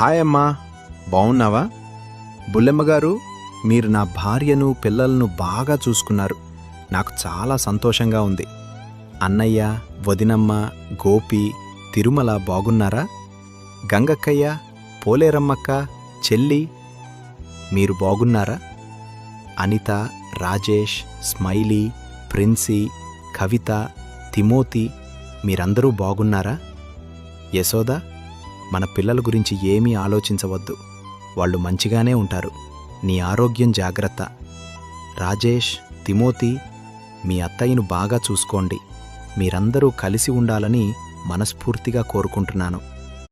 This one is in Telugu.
హాయ్ అమ్మా, బావున్నావా? బుల్లెమ్మగారు, మీరు నా భార్యను పిల్లలను బాగా చూసుకున్నారు. నాకు చాలా సంతోషంగా ఉంది. అన్నయ్య, వదినమ్మ, గోపి, తిరుమల బాగున్నారా? గంగక్కయ్య, పోలేరమ్మక్క, చెల్లి మీరు బాగున్నారా? అనిత, రాజేష్, స్మైలీ, ప్రిన్సీ, కవిత, తిమోతి మీరందరూ బాగున్నారా? యశోద, మన పిల్లల గురించి ఏమీ ఆలోచించవద్దు. వాళ్ళు మంచిగానే ఉంటారు. నీ ఆరోగ్యం జాగ్రత్త. రాజేష్, తిమోతి, మీ అత్తయ్యను బాగా చూసుకోండి. మీరందరూ కలిసి ఉండాలని మనస్ఫూర్తిగా కోరుకుంటున్నాను.